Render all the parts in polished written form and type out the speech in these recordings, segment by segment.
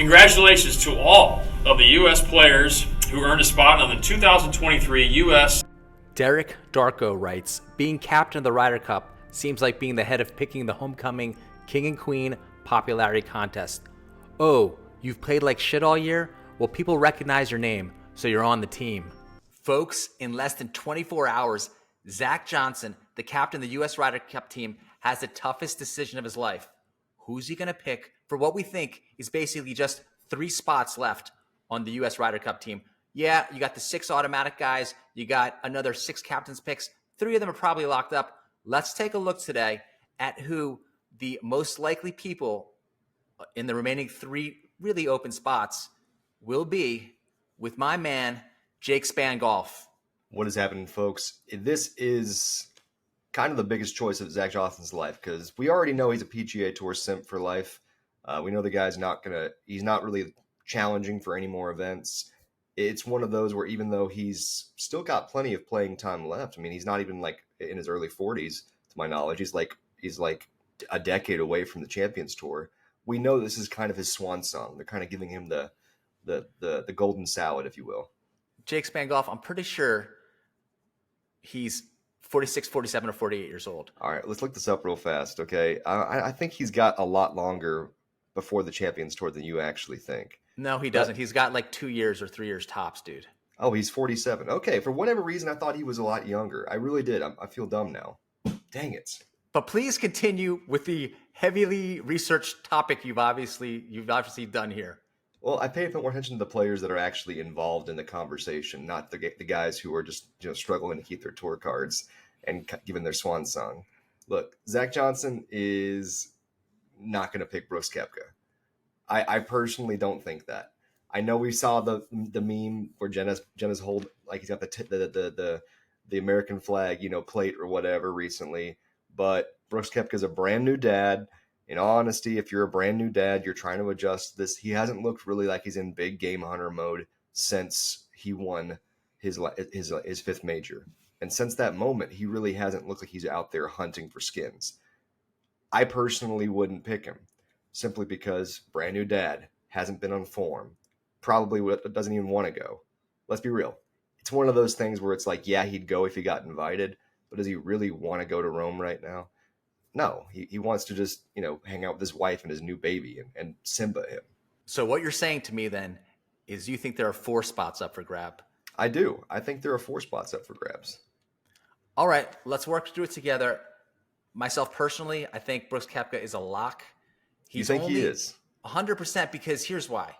Congratulations to all of the U.S. players who earned a spot on the 2023 U.S. Derek Darko writes, being captain of the Ryder Cup seems like being the head of picking the homecoming king and queen popularity contest. Oh, you've played like shit all year? Well, people recognize your name, so you're on the team. Folks, in less than 24 hours, Zach Johnson, the captain of the U.S. Ryder Cup team, has the toughest decision of his life. Who's he going to pick for what we think is basically just 3 spots left on the U.S. Ryder Cup team? Yeah, you got the 6 automatic guys. You got another 6 captain's picks. 3 of them are probably locked up. Let's take a look today at who the most likely people in the remaining 3 really open spots will be with my man, Jake Spangolf. What is happening, folks? This is kind of the biggest choice of Zach Johnson's life because we already know he's a PGA Tour simp for life. We know the guy's he's not really challenging for any more events. It's one of those where even though he's still got plenty of playing time left, I mean, he's not even like in his early 40s, to my knowledge. He's like a decade away from the Champions Tour. We know this is kind of his swan song. They're kind of giving him the golden salad, if you will. Jake Spangolf, I'm pretty sure he's 46, 47, or 48 years old. All right, let's look this up real fast, okay? I think he's got a lot longer before the Champions Tour than you actually think. No, he doesn't. He's got like 2 years or 3 years tops, dude. Oh, he's 47. Okay, for whatever reason, I thought he was a lot younger. I really did. I feel dumb now. Dang it. But please continue with the heavily researched topic you've obviously done here. Well, I pay a bit more attention to the players that are actually involved in the conversation, not the guys who are just struggling to keep their tour cards and giving their swan song. Look, Zach Johnson is not going to pick Brooks Koepka. I personally don't think that. I know we saw the meme where Jenna's hold like he's got the American flag, plate or whatever recently, but Brooks Koepka is a brand new dad. In all honesty, if you're a brand new dad, you're trying to adjust this. He hasn't looked really like he's in big game hunter mode since he won his 5th major. And since that moment, he really hasn't looked like he's out there hunting for skins. I personally wouldn't pick him simply because brand new dad hasn't been on form. Probably doesn't even want to go. Let's be real. It's one of those things where it's like, yeah, he'd go if he got invited, but does he really want to go to Rome right now? No, he wants to just, hang out with his wife and his new baby and Simba him. So what you're saying to me then is you think there are 4 spots up for grab? I do. I think there are 4 spots up for grabs. All right, let's work through it together. Myself personally, I think Brooks Koepka is a lock. You think he is? 100% because here's why.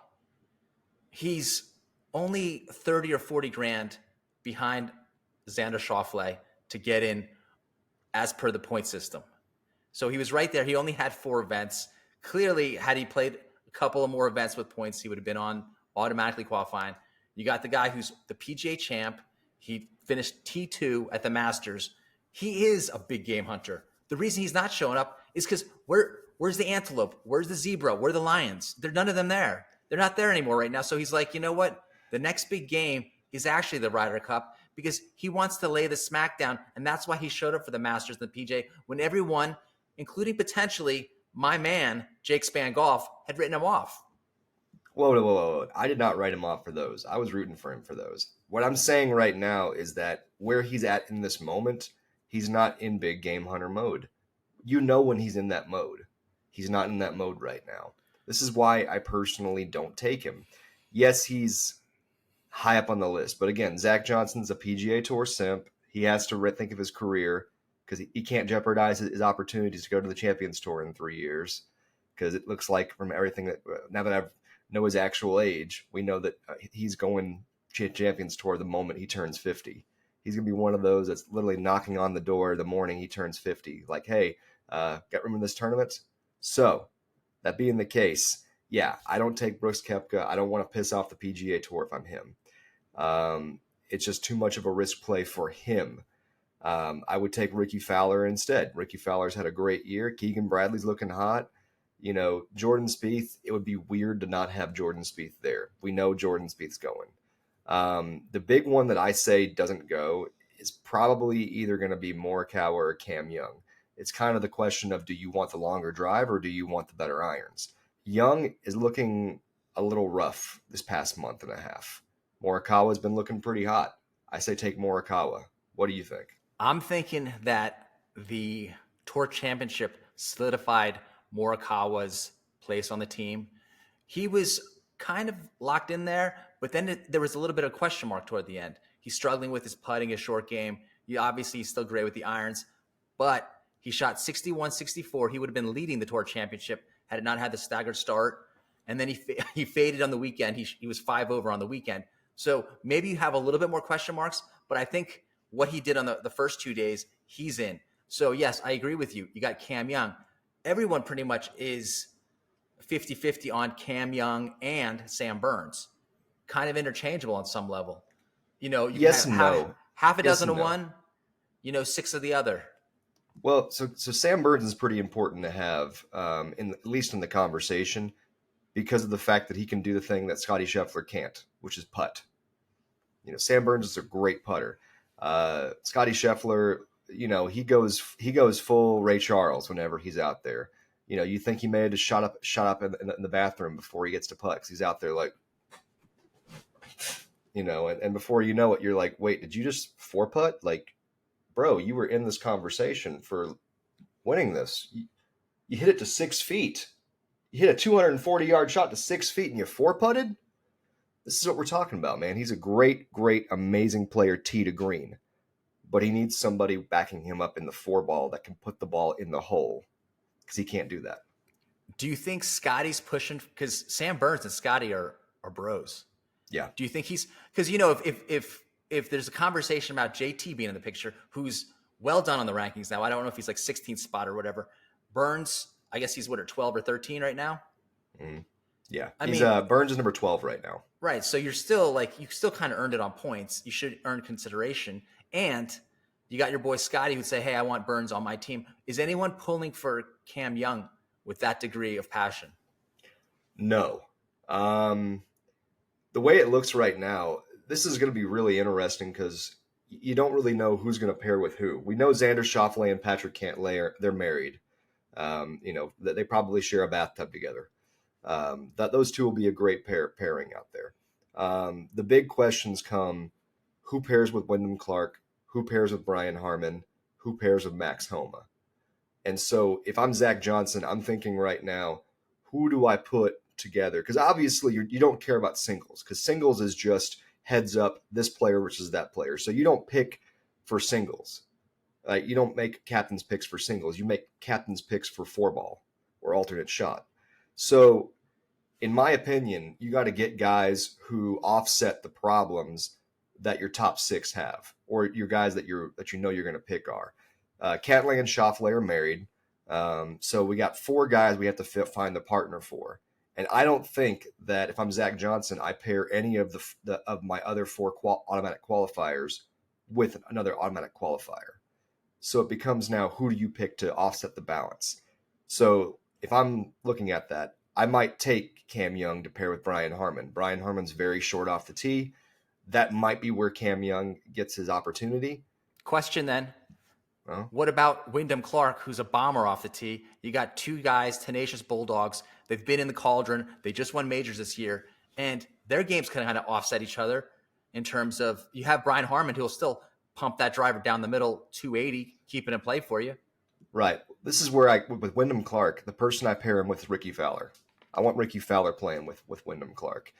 He's only 30 or 40 grand behind Xander Schauffele to get in as per the point system. So he was right there. He only had 4 events. Clearly, had he played a couple of more events with points, he would have been on automatically qualifying. You got the guy who's the PGA champ. He finished T2 at the Masters. He is a big game hunter. The reason he's not showing up is because where's the antelope? Where's the zebra? Where are the lions? There's none of them there. They're not there anymore right now. So he's like, you know what? The next big game is actually the Ryder Cup because he wants to lay the smackdown. And that's why he showed up for the Masters and the PGA when everyone, including potentially my man, Jake Spangolf, had written him off. Whoa. I did not write him off for those. I was rooting for him for those. What I'm saying right now is that where he's at in this moment, he's not in big game hunter mode. You know when he's in that mode. He's not in that mode right now. This is why I personally don't take him. Yes, he's high up on the list. But again, Zach Johnson's a PGA Tour simp. He has to think of his career because he can't jeopardize his opportunities to go to the Champions Tour in 3 years. Because it looks like from everything that now that I know his actual age, we know that he's going Champions Tour the moment he turns 50. He's going to be one of those that's literally knocking on the door the morning he turns 50. Like, hey, got room in this tournament? So, that being the case, yeah, I don't take Brooks Koepka. I don't want to piss off the PGA Tour if I'm him. It's just too much of a risk play for him. I would take Ricky Fowler instead. Ricky Fowler's had a great year. Keegan Bradley's looking hot. Jordan Spieth, it would be weird to not have Jordan Spieth there. We know Jordan Spieth's going. The big one that I say doesn't go is probably either going to be Morikawa or Cam Young. It's kind of the question of, do you want the longer drive or do you want the better irons? Young is looking a little rough this past month and a half. Morikawa's been looking pretty hot. I say take Morikawa. What do you think? I'm thinking that the Tour Championship solidified Morikawa's place on the team. He was kind of locked in there, but then there was a little bit of question mark toward the end. He's struggling with his putting, his short game. He's still great with the irons, but he shot 61, 64. He would have been leading the Tour Championship had it not had the staggered start. And then he faded on the weekend. He was 5 over on the weekend. So maybe you have a little bit more question marks, but I think what he did on the first 2 days, he's in. So yes, I agree with you. You got Cam Young. Everyone pretty much is 50-50 on Cam Young and Sam Burns. Kind of interchangeable on some level. You know, you Yes can and have no. half a Yes dozen and of no. one, 6 of the other. Well, so Sam Burns is pretty important to have, at least in the conversation, because of the fact that he can do the thing that Scotty Scheffler can't, which is putt. Sam Burns is a great putter. Scotty Scheffler, he goes full Ray Charles whenever he's out there. You think he may have just shot up in the bathroom before he gets to putt. 'Cause he's out there like, and before you know it, you're like, wait, did you just 4-putt? Like, bro, you were in this conversation for winning this. You hit it to 6 feet. You hit a 240-yard shot to 6 feet and you 4-putted? This is what we're talking about, man. He's a great, great, amazing player tee to green. But he needs somebody backing him up in the 4-ball that can put the ball in the hole because he can't do that. Do you think Scotty's pushing? Because Sam Burns and Scotty are bros. Yeah. Do you think he's – because, if there's a conversation about JT being in the picture, who's well done on the rankings now. I don't know if he's like 16th spot or whatever. Burns, I guess he's 12 or 13 right now? Mm-hmm. Yeah. Burns is number 12 right now. Right. So you're still you still kind of earned it on points. You should earn consideration. And you got your boy Scotty who'd say, hey, I want Burns on my team. Is anyone pulling for Cam Young with that degree of passion? No. The way it looks right now, this is going to be really interesting because you don't really know who's going to pair with who. We know Xander Schauffele and Patrick Cantlay they're married. That they probably share a bathtub together. That those two will be a great pairing out there. The big questions come: who pairs with Wyndham Clark? Who pairs with Brian Harman? Who pairs with Max Homa? And so, if I'm Zach Johnson, I'm thinking right now, who do I put together? Because obviously, you don't care about singles, because singles is just heads up this player versus that player. So you don't pick for singles. You don't make captain's picks for singles. You make captain's picks for 4-ball or alternate shot. So, in my opinion, you got to get guys who offset the problems that your top 6 have, or your guys that you're going to pick are. Cantlay and Schauffele are married, so we got 4 guys we have to find the partner for. And I don't think that if I'm Zach Johnson, I pair any of of my other 4 automatic qualifiers with another automatic qualifier. So it becomes now, who do you pick to offset the balance? So if I'm looking at that, I might take Cam Young to pair with Brian Harman. Brian Harman's very short off the tee. That might be where Cam Young gets his opportunity. Question then. What about Wyndham Clark, who's a bomber off the tee? You got 2 guys, tenacious bulldogs. They've been in the cauldron. They just won majors this year. And their games can kind of offset each other in terms of you have Brian Harman, who will still pump that driver down the middle, 280, keep it in play for you. Right. This is where with Wyndham Clark, the person I pair him with is Ricky Fowler. I want Ricky Fowler playing with Wyndham Clark.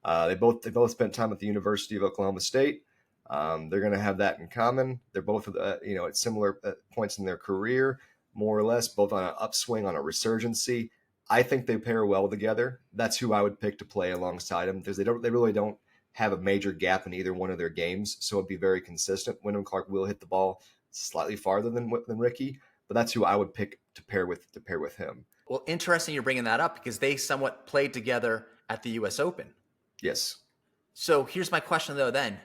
They both spent time at the University of Oklahoma State. They're going to have that in common. They're both, at similar points in their career, more or less, both on an upswing, on a resurgency. I think they pair well together. That's who I would pick to play alongside them because they really don't have a major gap in either one of their games, so it'd be very consistent. Wyndham Clark will hit the ball slightly farther than Ricky, but that's who I would pick to pair with him. Well, interesting you're bringing that up because they somewhat played together at the U.S. Open. Yes. So here's my question, though, then.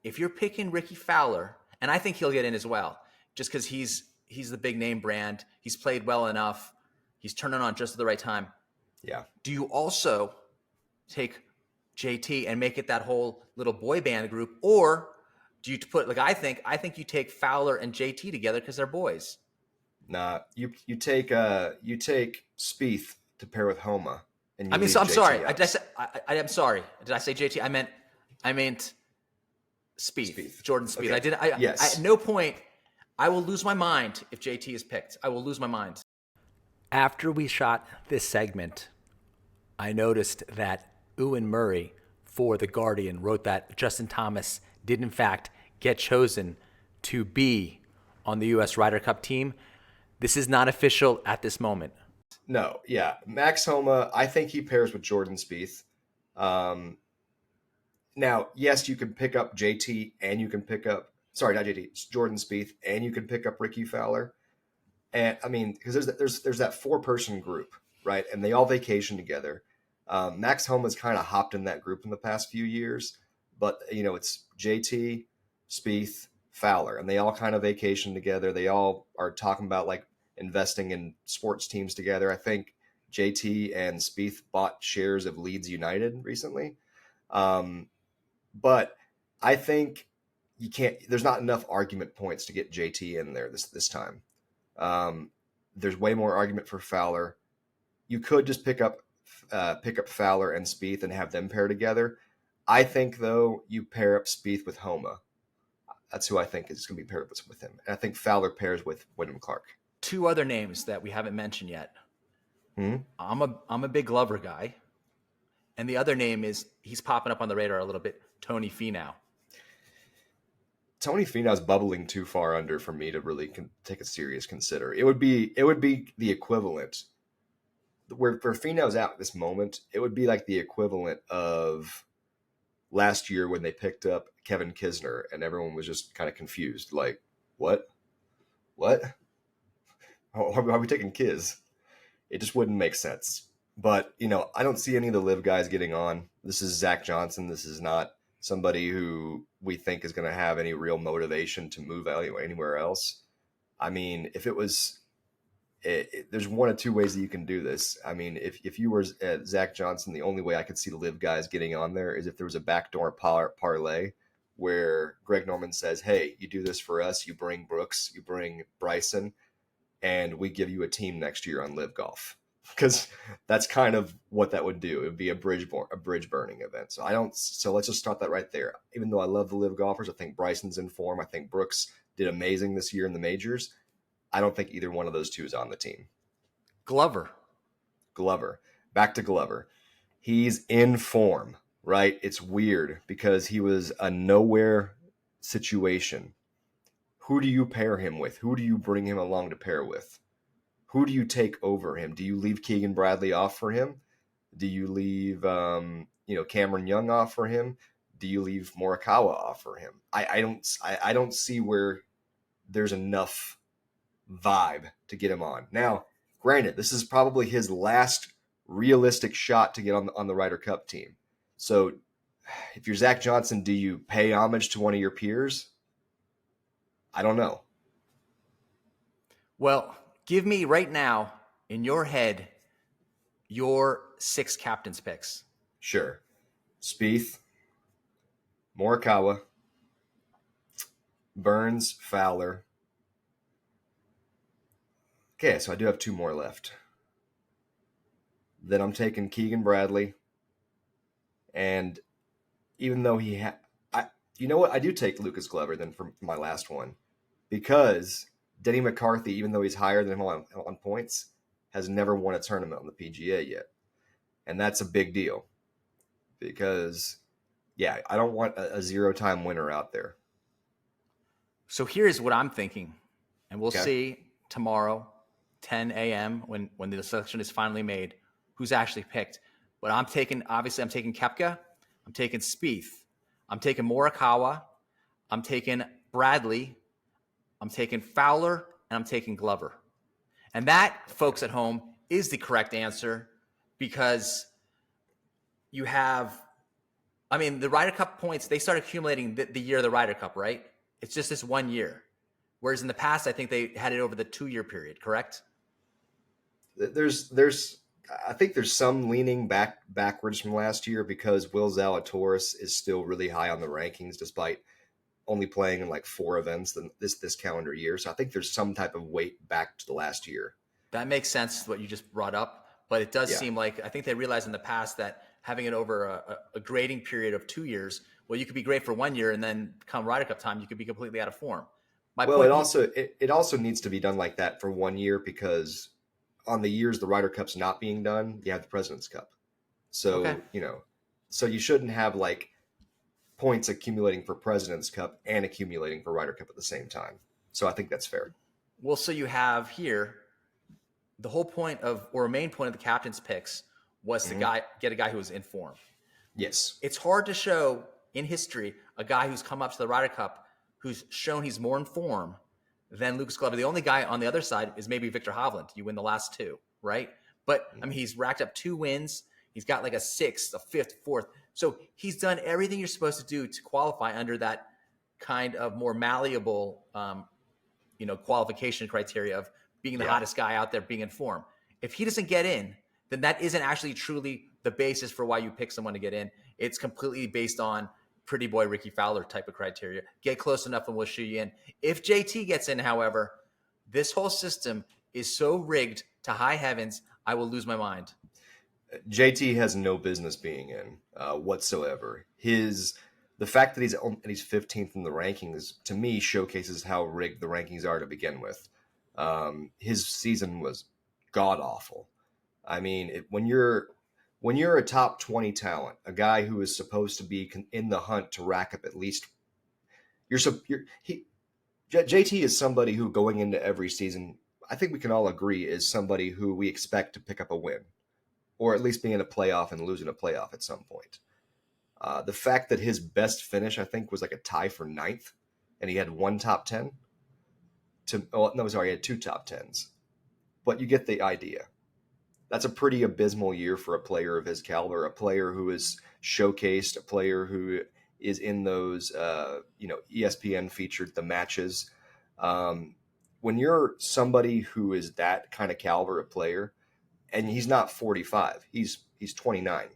If you're picking Ricky Fowler, and I think he'll get in as well, just because he's the big name brand, he's played well enough, he's turning on just at the right time. Yeah. Do you also take JT and make it that whole little boy band group, or do you put I think you take Fowler and JT together because they're boys? Nah, you take Spieth to pair with Homa. and I you mean, leave so I'm JT sorry. out. I'm sorry. Did I say JT? I meant Spieth. Spieth. Jordan Spieth. Okay. I did. Yes. At no point, I will lose my mind if JT is picked. I will lose my mind. After we shot this segment, I noticed that Ewan Murray for The Guardian wrote that Justin Thomas did in fact get chosen to be on the U.S. Ryder Cup team. This is not official at this moment. No, yeah. Max Homa, I think he pairs with Jordan Spieth. Now, yes, you can pick up JT and you can pick up, sorry, not JT, it's Jordan Spieth, and you can pick up Ricky Fowler. And I mean, because there's that 4-person group, right? And they all vacation together. Max Homa's kind of hopped in that group in the past few years, but it's JT, Spieth, Fowler, and they all kind of vacation together. They all are talking about like investing in sports teams together. I think JT and Spieth bought shares of Leeds United recently. But I think you can't. There's not enough argument points to get JT in there this time. There's way more argument for Fowler. You could just pick up Fowler and Spieth and have them pair together. I think though you pair up Spieth with Homa. That's who I think is going to be paired with him. And I think Fowler pairs with Wyndham Clark. 2 other names that we haven't mentioned yet. I'm a big Glover guy, and the other name is he's popping up on the radar a little bit. Tony Finau. Tony Finau's bubbling too far under for me to really take a serious consider. It would be the equivalent where Finau's out at this moment. It would be like the equivalent of last year when they picked up Kevin Kisner and everyone was just kind of confused. Like, what? Why are we taking Kiz? It just wouldn't make sense. But, I don't see any of the live guys getting on. This is Zach Johnson. This is not somebody who we think is going to have any real motivation to move anywhere else. I mean, if it was, there's 1 of 2 ways that you can do this. I mean, if you were Zach Johnson, the only way I could see the live guys getting on there is if there was a backdoor parlay where Greg Norman says, hey, you do this for us, you bring Brooks, you bring Bryson, and we give you a team next year on Live Golf. Because that's kind of what that would do. It would be a bridge burning event. So let's just start that right there. Even though I love the live golfers, I think Bryson's in form. I think Brooks did amazing this year in the majors. I don't think either one of those 2 is on the team. Glover. Back to Glover. He's in form, right? It's weird because he was a nowhere situation. Who do you pair him with? Who do you bring him along to pair with? Who do you take over him? Do you leave Keegan Bradley off for him? Do you leave Cameron Young off for him? Do you leave Morikawa off for him? I don't see where there's enough vibe to get him on. Now, granted, this is probably his last realistic shot to get on the Ryder Cup team. So if you're Zach Johnson, do you pay homage to one of your peers? I don't know. Well, give me right now in your head your 6 captain's picks. Sure. Spieth, Morikawa, Burns, Fowler. Okay, so I do have 2 more left. Then I'm taking Keegan Bradley. And even though you know what? I do take Lucas Glover then for my last one. Because Denny McCarthy, even though he's higher than him on points, has never won a tournament on the PGA yet. And that's a big deal. Because, yeah, I don't want a 0-time winner out there. So here's what I'm thinking. And we'll see tomorrow, 10 a.m., when the selection is finally made, who's actually picked. But I'm taking Koepka. I'm taking Spieth. I'm taking Morikawa. I'm taking Bradley. I'm taking Fowler, and I'm taking Glover. And that, folks at home, is the correct answer because you have, the Ryder Cup points, they start accumulating the year of the Ryder Cup, right? It's just this 1 year. Whereas in the past, I think they had it over the 2-year period, correct? I think there's some leaning backwards from last year because Will Zalatoris is still really high on the rankings despite only playing in like 4 events this calendar year. So I think there's some type of weight back to the last year. That makes sense, what you just brought up. But it does Yeah. seem like I think they realized in the past that having it over a grading period of 2 years, well, you could be great for 1 year, and then come Ryder Cup time, you could be completely out of form. My Well, point. it also needs to be done like that for 1 year, because on the years the Ryder Cup's not being done, you have the President's Cup. Okay. So, so you shouldn't have like points accumulating for President's Cup and accumulating for Ryder Cup at the same time. So I think that's fair. Well, so you have here the whole point of, or main point of the captain's picks was to get a guy who was in form. Yes. It's hard to show in history a guy who's come up to the Ryder Cup who's shown he's more in form than Lucas Glover. The only guy on the other side is maybe Victor Hovland. You win the last two, right? But I mean, he's racked up 2 wins. He's got like a 6th, a 5th, 4th. So he's done everything you're supposed to do to qualify under that kind of more malleable, qualification criteria of being the hottest guy out there, being in form. If he doesn't get in, then that isn't actually truly the basis for why you pick someone to get in. It's completely based on pretty boy Ricky Fowler type of criteria. Get close enough and we'll shoot you in. If JT gets in, however, this whole system is so rigged to high heavens, I will lose my mind. JT has no business being in whatsoever. The fact that he's 15th in the rankings, to me, showcases how rigged the rankings are to begin with. His season was god awful. I mean, when you're a top 20 talent, a guy who is supposed to be in the hunt to rack up at least, JT is somebody who, going into every season, I think we can all agree, is somebody who we expect to pick up a win, or at least be in a playoff and lose in a playoff at some point. The fact that his best finish, I think, was like a tie for 9th, and he had 1 top 10. He had 2 top 10s. But you get the idea. That's a pretty abysmal year for a player of his caliber, a player who is showcased, a player who is in those, ESPN featured the matches. When you're somebody who is that kind of caliber of player, and he's not 45, he's 29.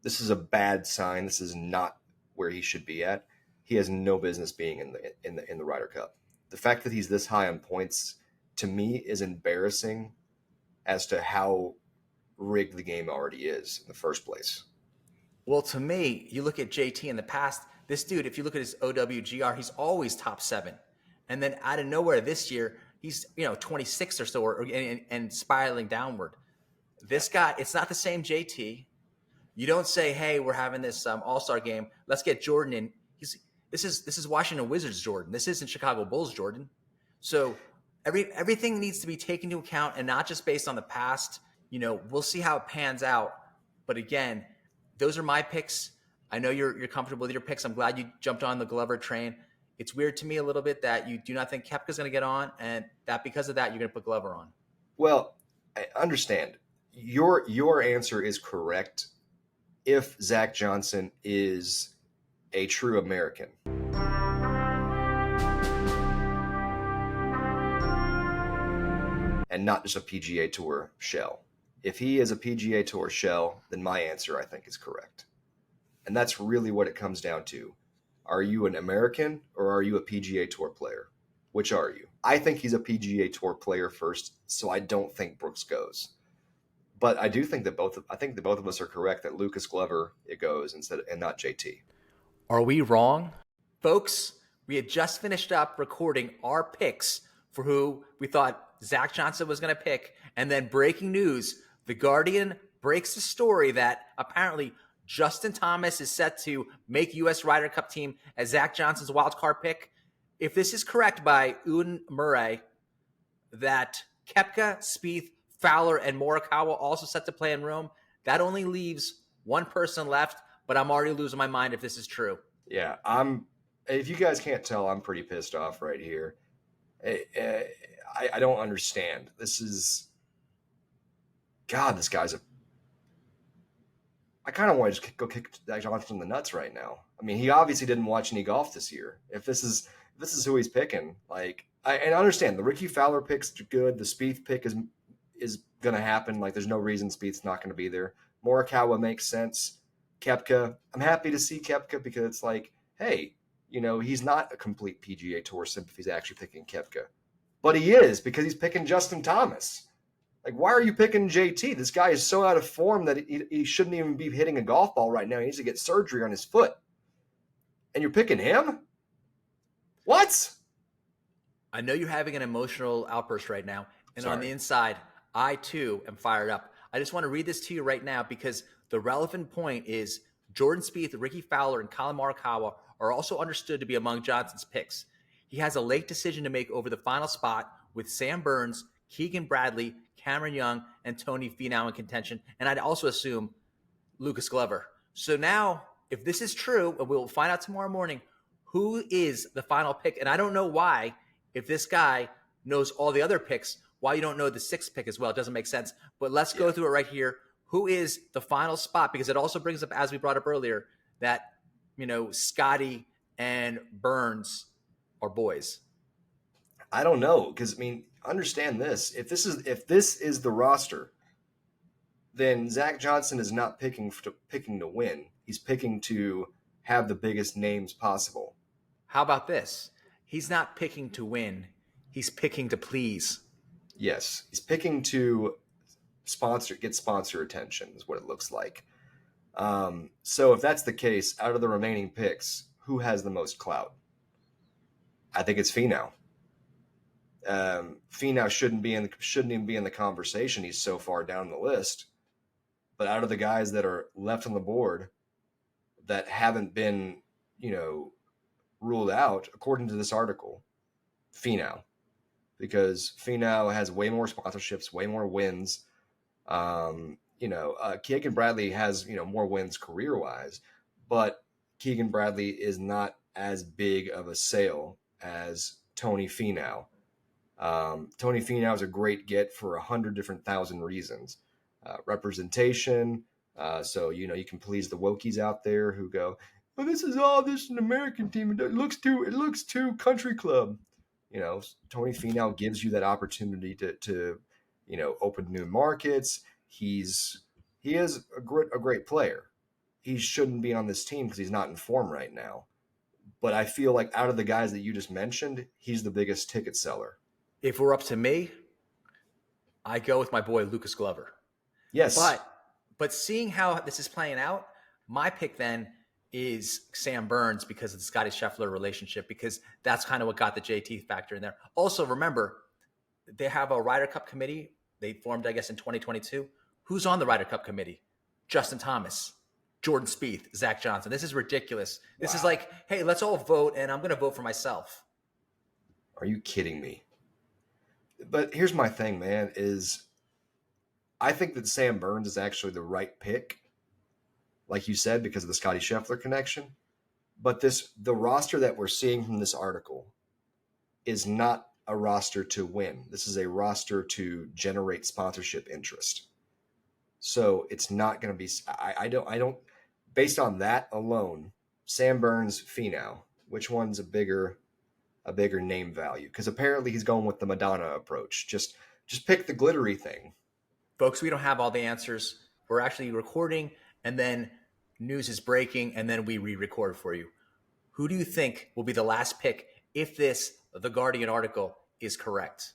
This is a bad sign. This is not where he should be at. He has no business being in the Ryder Cup. The fact that he's this high on points, to me, is embarrassing as to how rigged the game already is in the first place. Well, to me, you look at JT in the past, this dude, if you look at his OWGR, he's always top 7. And then out of nowhere this year, he's 26 or so, and spiraling downward. This guy, it's not the same JT. You don't say, hey, we're having this all-star game. Let's get Jordan in. This is Washington Wizards Jordan. This isn't Chicago Bulls Jordan. So everything needs to be taken into account, and not just based on the past. We'll see how it pans out. But again, those are my picks. I know you're comfortable with your picks. I'm glad you jumped on the Glover train. It's weird to me a little bit that you do not think Koepka's going to get on, and that because of that, you're going to put Glover on. Well, I understand. Your answer is correct if Zach Johnson is a true American. And not just a PGA Tour shell. If he is a PGA Tour shell, then my answer, I think, is correct. And that's really what it comes down to. Are you an American or are you a PGA Tour player? Which are you? I think he's a PGA Tour player first, so I don't think Brooks goes. But I do think that both of us are correct that Lucas Glover it goes and not JT. Are we wrong? Folks, we had just finished up recording our picks for who we thought Zach Johnson was going to pick. And then breaking news, The Guardian breaks the story that apparently Justin Thomas is set to make U.S. Ryder Cup team as Zach Johnson's wildcard pick. If this is correct by Ewan Murray, that Koepka, Spieth, Fowler, and Morikawa also set to play in Rome, that only leaves one person left, but I'm already losing my mind if this is true. Yeah, if you guys can't tell, I'm pretty pissed off right here. I don't understand. This guy's I kind of want to just go kick Zach Johnson in the nuts right now. I mean, he obviously didn't watch any golf this year. If this is who he's picking, and I understand the Ricky Fowler pick's good. The Spieth pick is going to happen. There's no reason Spieth's not going to be there. Morikawa makes sense. Koepka, I'm happy to see Koepka because it's hey, he's not a complete PGA Tour simp if he's actually picking Koepka. But he is because he's picking Justin Thomas. Like, why are you picking JT? This guy is so out of form that he shouldn't even be hitting a golf ball right now. He needs to get surgery on his foot. And you're picking him? What? I know you're having an emotional outburst right now. And on Sorry. the inside, I too am fired up. I just want to read this to you right now because the relevant point is Jordan Spieth, Ricky Fowler, and Colin Morikawa are also understood to be among Johnson's picks. He has a late decision to make over the final spot with Sam Burns, Keegan Bradley, Cameron Young, and Tony Finau in contention. And I'd also assume Lucas Glover. So now, if this is true, and we'll find out tomorrow morning, who is the final pick? And I don't know why, if this guy knows all the other picks, why you don't know the sixth pick as well. It doesn't make sense. But let's go through it right here. Who is the final spot? Because it also brings up, as we brought up earlier, that, Scotty and Burns are boys. I don't know, because understand this. If this is the roster, then Zach Johnson is not picking to win. He's picking to have the biggest names possible. How about this? He's not picking to win. He's picking to please. Yes, he's picking to get sponsor attention is what it looks like. So if that's the case, out of the remaining picks, who has the most clout? I think it's Finau. Finau shouldn't even be in the conversation. He's so far down the list. But out of the guys that are left on the board that haven't been, ruled out, according to this article, Finau. Because Finau has way more sponsorships, way more wins. Keegan Bradley has, more wins career-wise, but Keegan Bradley is not as big of a sale as Tony Finau. Tony Finau is a great get for 100 different thousand reasons. Representation, so you can please the wokies out there who go, well, this is an American team. It looks too country club. Tony Finau gives you that opportunity to open new markets. He is a great player. He shouldn't be on this team because he's not in form right now. But I feel like out of the guys that you just mentioned, he's the biggest ticket seller. If we're up to me, I go with my boy Lucas Glover. Yes. But seeing how this is playing out, my pick then is Sam Burns because of the Scotty Scheffler relationship, because that's kind of what got the JT factor in there. Also, remember, they have a Ryder Cup committee. They formed, I guess, in 2022. Who's on the Ryder Cup committee? Justin Thomas, Jordan Spieth, Zach Johnson. This is ridiculous. This is like, hey, let's all vote, and I'm going to vote for myself. Are you kidding me? But here's my thing, man, is I think that Sam Burns is actually the right pick, like you said, because of the Scotty Scheffler connection. But the roster that we're seeing from this article is not a roster to win. This is a roster to generate sponsorship interest. So it's not going to be. I don't. Based on that alone, Sam Burns, Finau, which one's a bigger name value? Because apparently he's going with the Madonna approach. Just pick the glittery thing. Folks, we don't have all the answers. We're actually recording, and then news is breaking, and then we re-record for you. Who do you think will be the last pick if The Guardian article is correct?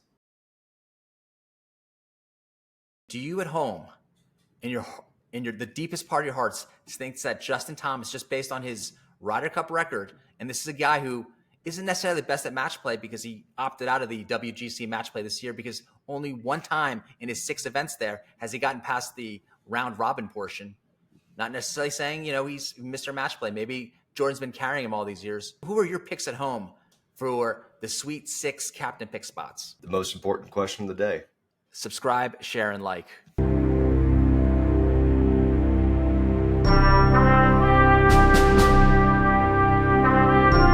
Do you at home, in the deepest part of your hearts, thinks that Justin Thomas, just based on his Ryder Cup record, and this is a guy who isn't necessarily the best at match play because he opted out of the WGC match play this year because only one time in his 6 events there has he gotten past the round robin portion. Not necessarily saying, he's Mr. Match Play. Maybe Jordan's been carrying him all these years. Who are your picks at home for the Sweet 6 captain pick spots? The most important question of the day. Subscribe, share, and like.